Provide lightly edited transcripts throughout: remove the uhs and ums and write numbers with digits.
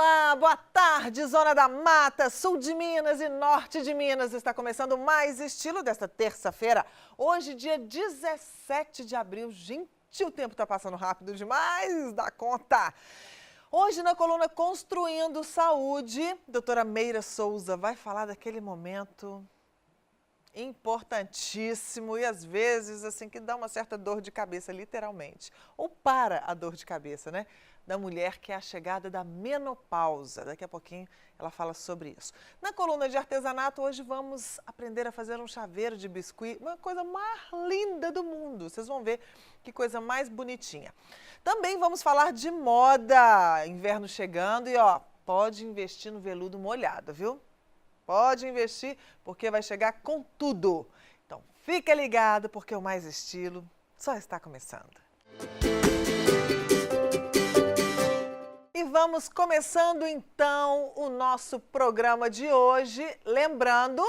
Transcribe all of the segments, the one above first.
Olá, boa tarde, Zona da Mata, Sul de Minas e Norte de Minas. Está começando Mais Estilo desta terça-feira, hoje dia 17 de abril. Gente, o tempo está passando rápido demais, dá conta. Hoje na coluna Construindo Saúde, doutora Meira Souza vai falar daquele momento importantíssimo e às vezes assim que dá uma certa dor de cabeça, literalmente. Ou para a dor de cabeça, né? Da mulher, que é a chegada da menopausa. Daqui a pouquinho ela fala sobre isso. Na coluna de artesanato, hoje vamos aprender a fazer um chaveiro de biscuit, uma coisa mais linda do mundo. Vocês vão ver que coisa mais bonitinha. Também vamos falar de moda, inverno chegando e ó, pode investir no veludo molhado, viu? Pode investir porque vai chegar com tudo. Então fica ligado porque o Mais Estilo só está começando. E vamos começando então o nosso programa de hoje, lembrando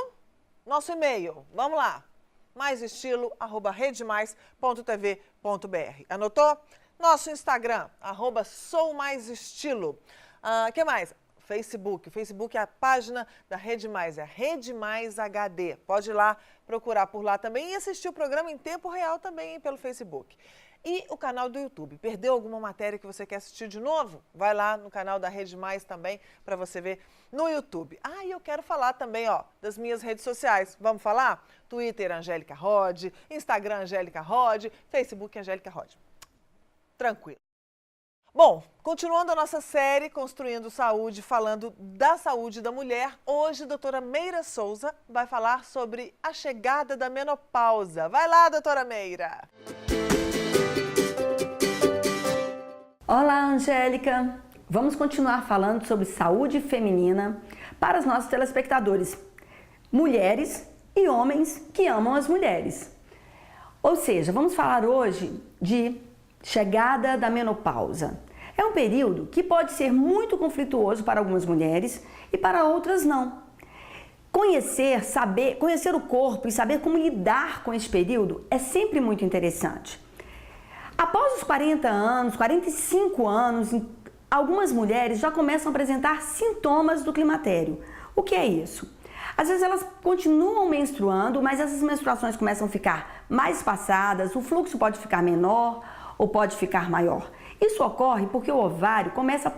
nosso e-mail. Vamos lá, maisestilo@redemais.tv.br. Anotou? Nosso Instagram, @soumaisestilo. Que mais? Facebook. O Facebook é a página da Rede Mais, é Rede Mais HD. Pode ir lá, procurar por lá também e assistir o programa em tempo real também pelo Facebook. E o canal do YouTube. Perdeu alguma matéria que você quer assistir de novo? Vai lá no canal da Rede Mais também para você ver no YouTube. E eu quero falar também, ó, das minhas redes sociais. Vamos falar? Twitter, Angélica Rod, Instagram, Angélica Rod, Facebook, Angélica Rod. Tranquilo. Bom, continuando a nossa série Construindo Saúde, falando da saúde da mulher, hoje a doutora Meira Souza vai falar sobre a chegada da menopausa. Vai lá, doutora Meira! Olá, Angélica! Vamos continuar falando sobre saúde feminina para os nossos telespectadores, mulheres e homens que amam as mulheres. Ou seja, vamos falar hoje de chegada da menopausa. É um período que pode ser muito conflituoso para algumas mulheres e para outras não. Conhecer o corpo e saber como lidar com esse período é sempre muito interessante. Após os 40 anos, 45 anos, algumas mulheres já começam a apresentar sintomas do climatério. O que é isso? Às vezes elas continuam menstruando, mas essas menstruações começam a ficar mais espaçadas, o fluxo pode ficar menor ou pode ficar maior. Isso ocorre porque o ovário começa a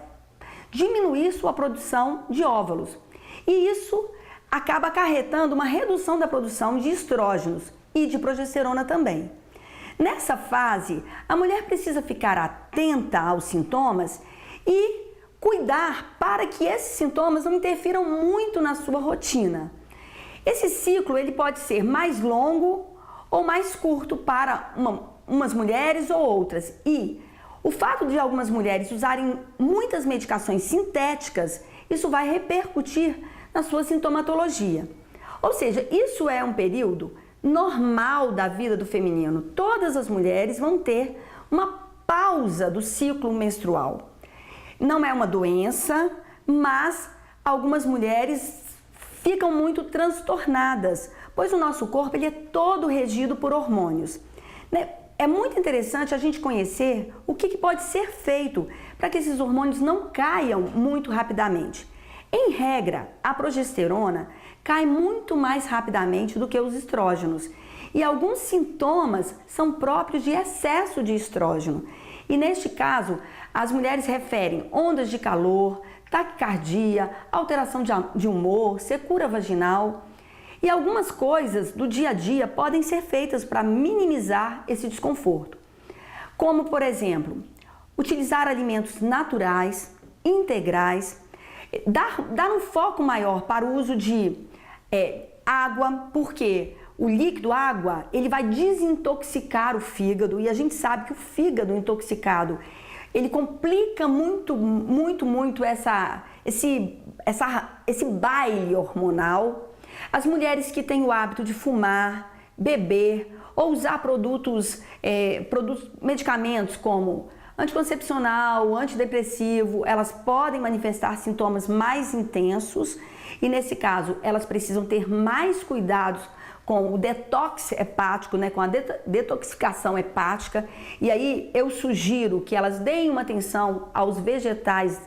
diminuir sua produção de óvulos. E isso acaba acarretando uma redução da produção de estrógenos e de progesterona também. Nessa fase, a mulher precisa ficar atenta aos sintomas e cuidar para que esses sintomas não interfiram muito na sua rotina. Esse ciclo ele pode ser mais longo ou mais curto para umas mulheres ou outras. E o fato de algumas mulheres usarem muitas medicações sintéticas, isso vai repercutir na sua sintomatologia. Ou seja, isso é um período normal da vida do feminino. Todas as mulheres vão ter uma pausa do ciclo menstrual. Não é uma doença, mas algumas mulheres ficam muito transtornadas, pois o nosso corpo ele é todo regido por hormônios. É muito interessante a gente conhecer o que pode ser feito para que esses hormônios não caiam muito rapidamente. Em regra, a progesterona cai muito mais rapidamente do que os estrógenos e alguns sintomas são próprios de excesso de estrógeno. E neste caso, as mulheres referem ondas de calor, taquicardia, alteração de humor, secura vaginal. E algumas coisas do dia a dia podem ser feitas para minimizar esse desconforto. Como, por exemplo, utilizar alimentos naturais, integrais, dar um foco maior para o uso de água, porque o líquido água ele vai desintoxicar o fígado e a gente sabe que o fígado intoxicado ele complica muito esse baile hormonal. As mulheres que têm o hábito de fumar, beber ou usar medicamentos como anticoncepcional, antidepressivo, elas podem manifestar sintomas mais intensos e nesse caso elas precisam ter mais cuidados com o detox hepático, né, com a detoxificação hepática. E aí eu sugiro que elas deem uma atenção aos vegetais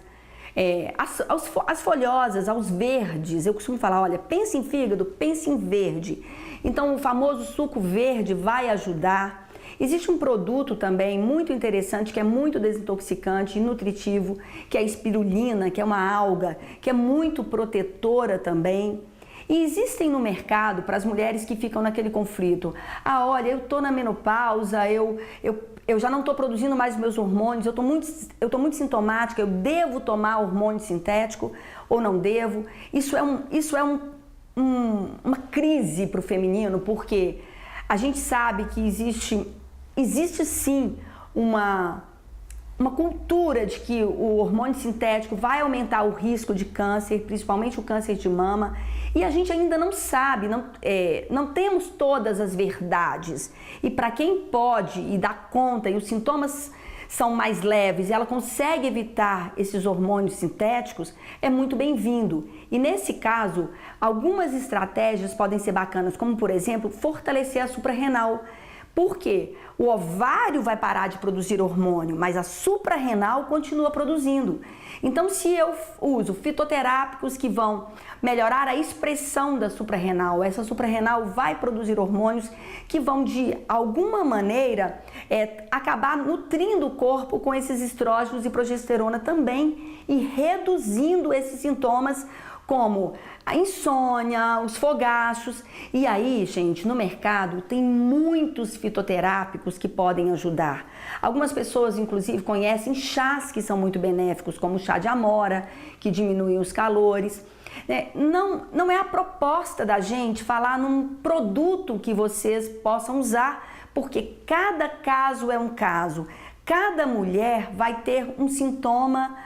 As folhosas, aos verdes, eu costumo falar, olha, pense em fígado, pense em verde. Então o famoso suco verde vai ajudar. Existe um produto também muito interessante, que é muito desintoxicante e nutritivo, que é a espirulina, que é uma alga, que é muito protetora também. E existem no mercado, para as mulheres que ficam naquele conflito, olha, eu estou na menopausa, eu já não estou produzindo mais meus hormônios, eu estou muito sintomática, eu devo tomar hormônio sintético ou não devo? Isso é uma crise para o feminino, porque a gente sabe que existe sim uma cultura de que o hormônio sintético vai aumentar o risco de câncer, principalmente o câncer de mama, e a gente ainda não sabe, não temos todas as verdades. E para quem pode e dá conta, e os sintomas são mais leves, e ela consegue evitar esses hormônios sintéticos, é muito bem-vindo. E nesse caso, algumas estratégias podem ser bacanas, como por exemplo, fortalecer a suprarrenal. Por quê? O ovário vai parar de produzir hormônio, mas a suprarrenal continua produzindo. Então, se eu uso fitoterápicos que vão melhorar a expressão da suprarrenal, essa suprarrenal vai produzir hormônios que vão, de alguma maneira, acabar nutrindo o corpo com esses estrógenos e progesterona também e reduzindo esses sintomas como a insônia, os fogachos. E aí, gente, no mercado tem muitos fitoterápicos que podem ajudar. Algumas pessoas, inclusive, conhecem chás que são muito benéficos, como o chá de amora, que diminui os calores. Não é a proposta da gente falar num produto que vocês possam usar, porque cada caso é um caso. Cada mulher vai ter um sintoma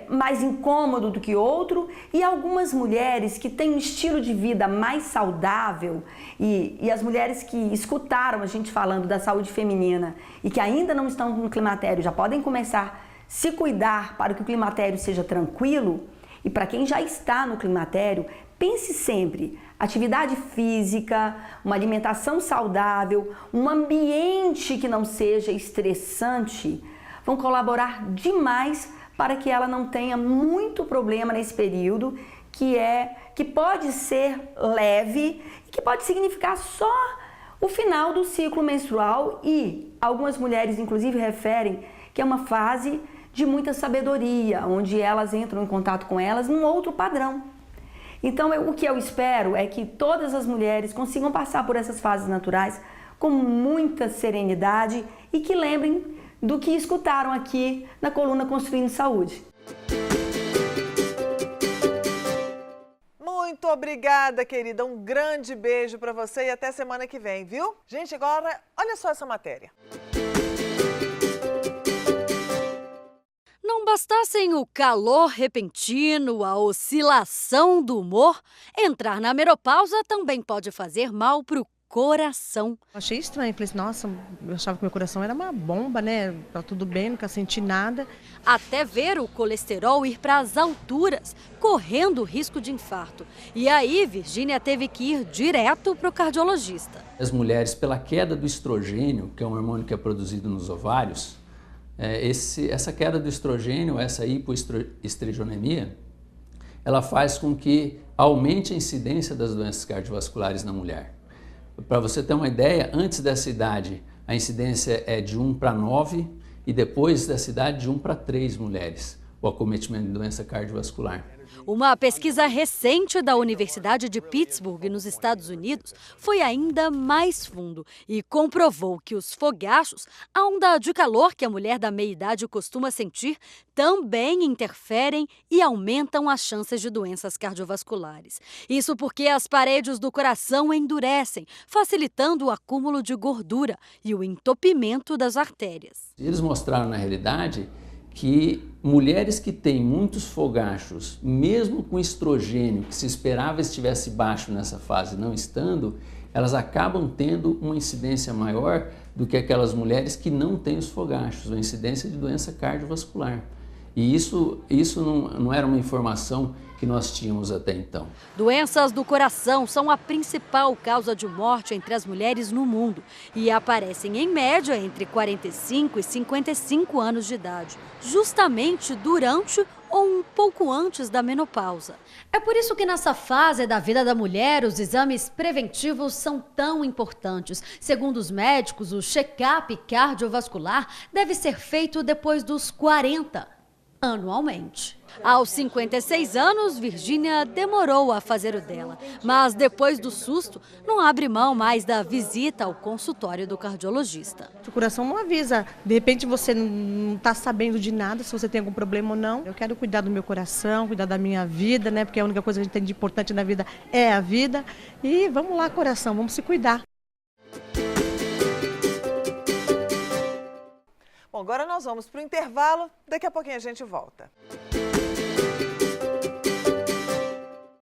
mais incômodo do que outro, e algumas mulheres que têm um estilo de vida mais saudável, e as mulheres que escutaram a gente falando da saúde feminina e que ainda não estão no climatério já podem começar a se cuidar para que o climatério seja tranquilo. E para quem já está no climatério, pense sempre: atividade física, uma alimentação saudável, um ambiente que não seja estressante vão colaborar demais para que ela não tenha muito problema nesse período, que pode ser leve e que pode significar só o final do ciclo menstrual, e algumas mulheres inclusive referem que é uma fase de muita sabedoria, onde elas entram em contato com elas num outro padrão. Então o que eu espero é que todas as mulheres consigam passar por essas fases naturais com muita serenidade e que lembrem do que escutaram aqui na coluna Construindo Saúde. Muito obrigada, querida. Um grande beijo para você e até semana que vem, viu? Gente, agora, olha só essa matéria. Não bastassem o calor repentino, a oscilação do humor, entrar na menopausa também pode fazer mal pro coração. Achei estranho, falei assim, nossa, eu achava que meu coração era uma bomba, né? Tá tudo bem, nunca senti nada. Até ver o colesterol ir para as alturas, correndo o risco de infarto. E aí, Virgínia teve que ir direto para o cardiologista. As mulheres, pela queda do estrogênio, que é um hormônio que é produzido nos ovários, essa queda do estrogênio, essa hipoestregonemia, ela faz com que aumente a incidência das doenças cardiovasculares na mulher. Para você ter uma ideia, antes dessa idade, a incidência é de 1 para 9 e depois dessa idade de 1 para 3 mulheres, o acometimento de doença cardiovascular. Uma pesquisa recente da Universidade de Pittsburgh, nos Estados Unidos, foi ainda mais fundo e comprovou que os fogachos, a onda de calor que a mulher da meia-idade costuma sentir, também interferem e aumentam as chances de doenças cardiovasculares. Isso porque as paredes do coração endurecem, facilitando o acúmulo de gordura e o entupimento das artérias. Eles mostraram, na realidade, que mulheres que têm muitos fogachos, mesmo com estrogênio, que se esperava estivesse baixo nessa fase, não estando, elas acabam tendo uma incidência maior do que aquelas mulheres que não têm os fogachos, uma incidência de doença cardiovascular. E isso não era uma informação que nós tínhamos até então. Doenças do coração são a principal causa de morte entre as mulheres no mundo e aparecem em média entre 45 e 55 anos de idade, justamente durante ou um pouco antes da menopausa. É por isso que nessa fase da vida da mulher, os exames preventivos são tão importantes. Segundo os médicos, o check-up cardiovascular deve ser feito depois dos 40, anualmente. Aos 56 anos, Virgínia demorou a fazer o dela, mas depois do susto, não abre mão mais da visita ao consultório do cardiologista. O coração não avisa, de repente você não está sabendo de nada, se você tem algum problema ou não. Eu quero cuidar do meu coração, cuidar da minha vida, né? Porque a única coisa que a gente tem de importante na vida é a vida. E vamos lá, coração, vamos se cuidar. Bom, agora nós vamos para o intervalo, daqui a pouquinho a gente volta.